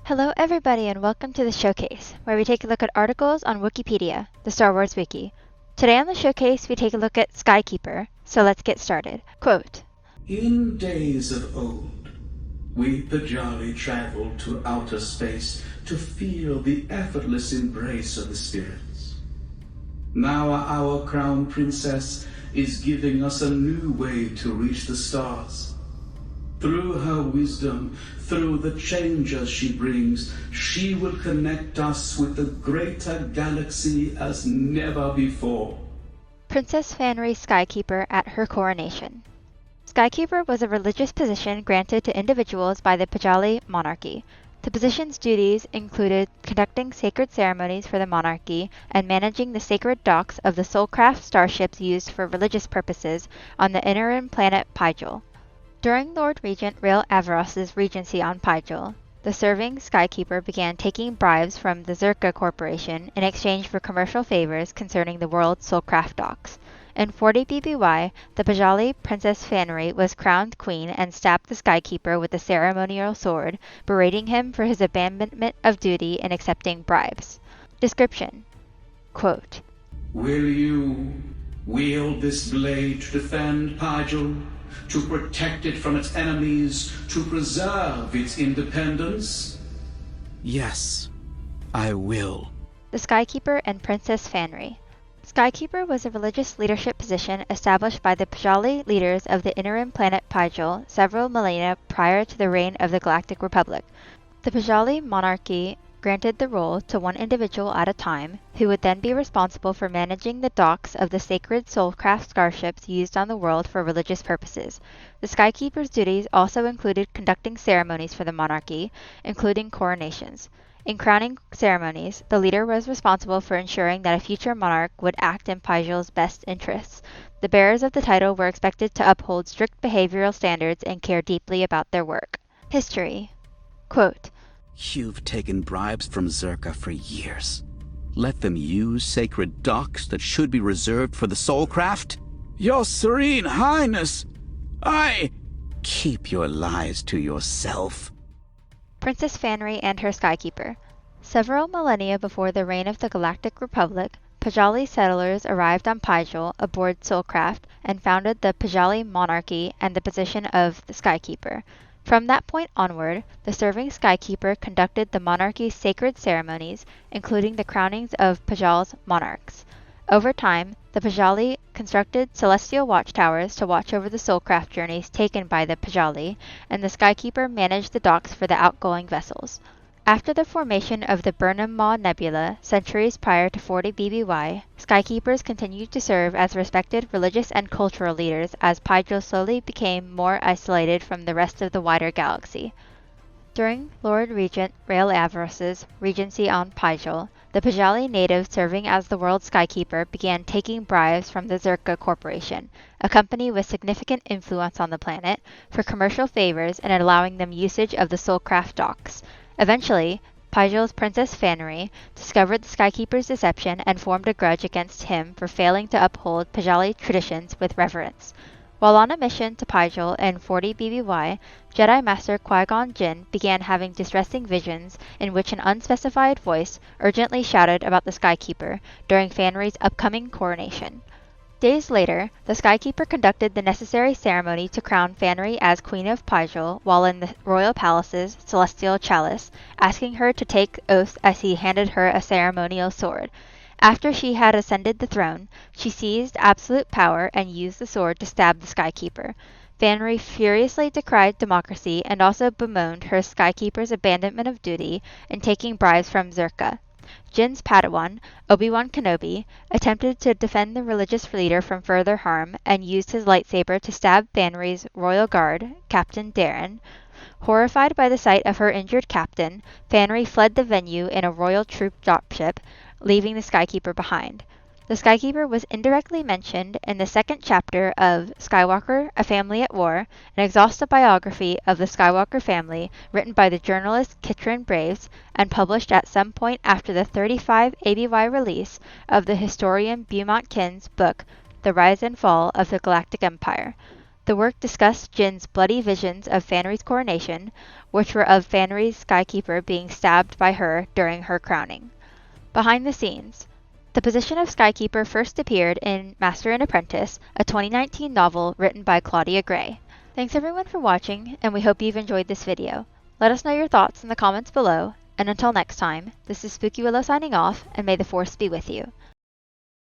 Hello everybody and welcome to the Showcase, where we take a look at articles on Wookieepedia, the Star Wars wiki. Today on the Showcase we take a look at Skykeeper, so let's get started. Quote, In days of old, we Pajali traveled to outer space to feel the effortless embrace of the spirits. Now our crown princess is giving us a new way to reach the stars. Through her wisdom, through the changes she brings, she will connect us with the greater galaxy as never before. Princess Fanry Skykeeper at her coronation. Skykeeper was a religious position granted to individuals by the Pajali monarchy. The position's duties included conducting sacred ceremonies for the monarchy and managing the sacred docks of the Soulcraft starships used for religious purposes on the interim planet Pygel. During Lord Regent Rael Averross's regency on Pygel, the serving Skykeeper began taking bribes from the Zerka Corporation in exchange for commercial favors concerning the world's Soulcraft docks. In 40 BBY, the Pajali Princess Fanry was crowned queen and stabbed the Skykeeper with a ceremonial sword, berating him for his abandonment of duty in accepting bribes. Description. Quote, Will you wield this blade to defend Pygel, to protect it from its enemies, to preserve its independence? Yes, I will. The Skykeeper and Princess Fanry. Skykeeper was a religious leadership position established by the Pajali leaders of the interim planet Pygel several millennia prior to the reign of the Galactic Republic. The Pajali monarchy granted the role to one individual at a time, who would then be responsible for managing the docks of the sacred Soulcraft starships used on the world for religious purposes. The Skykeeper's duties also included conducting ceremonies for the monarchy, including coronations. In crowning ceremonies, the leader was responsible for ensuring that a future monarch would act in Pygel's best interests. The bearers of the title were expected to uphold strict behavioral standards and care deeply about their work. History. Quote, You've taken bribes from Zerka for years. Let them use sacred docks that should be reserved for the Soulcraft? Your Serene Highness, Keep your lies to yourself. Princess Fanry and her Skykeeper. Several millennia before the reign of the Galactic Republic, Pajali settlers arrived on Pygel aboard Soulcraft and founded the Pajali monarchy and the position of the Skykeeper. From that point onward, the serving Skykeeper conducted the monarchy's sacred ceremonies, including the crownings of Pajal's monarchs. Over time, the Pajali constructed celestial watchtowers to watch over the Soulcraft journeys taken by the Pajali, and the Skykeeper managed the docks for the outgoing vessels. After the formation of the Burnham Maw Nebula, centuries prior to 40 BBY, Skykeepers continued to serve as respected religious and cultural leaders as Pygel slowly became more isolated from the rest of the wider galaxy. During Lord Regent Rael Averross's regency on Pygel, the Pajali natives serving as the world's Skykeeper began taking bribes from the Zerka Corporation, a company with significant influence on the planet, for commercial favors and allowing them usage of the Soulcraft docks. Eventually, Pygel's Princess Fanry discovered the Skykeeper's deception and formed a grudge against him for failing to uphold Pajali traditions with reverence. While on a mission to Pygel in 40 BBY, Jedi Master Qui-Gon Jinn began having distressing visions in which an unspecified voice urgently shouted about the Skykeeper during Fanry's upcoming coronation. Days later, the Skykeeper conducted the necessary ceremony to crown Fanry as Queen of Pygel while in the royal palace's celestial chalice, asking her to take oaths as he handed her a ceremonial sword. After she had ascended the throne, she seized absolute power and used the sword to stab the Skykeeper. Fanry furiously decried democracy and also bemoaned her Skykeeper's abandonment of duty in taking bribes from Zerka. Jinn's Padawan, Obi-Wan Kenobi, attempted to defend the religious leader from further harm and used his lightsaber to stab Fanry's royal guard, Captain Darren. Horrified by the sight of her injured captain, Fanry fled the venue in a royal troop dropship, leaving the Skykeeper behind. The Skykeeper was indirectly mentioned in the second chapter of Skywalker, A Family at War, an exhaustive biography of the Skywalker family written by the journalist Kitrin Braves and published at some point after the 35 ABY release of the historian Beaumont Kin's book, The Rise and Fall of the Galactic Empire. The work discussed Jin's bloody visions of Fanry's coronation, which were of Fanry's Skykeeper being stabbed by her during her crowning. Behind the scenes. The position of Skykeeper first appeared in Master and Apprentice, a 2019 novel written by Claudia Gray. Thanks everyone for watching, and we hope you've enjoyed this video. Let us know your thoughts in the comments below, and until next time, this is Spooky Willow signing off, and may the Force be with you.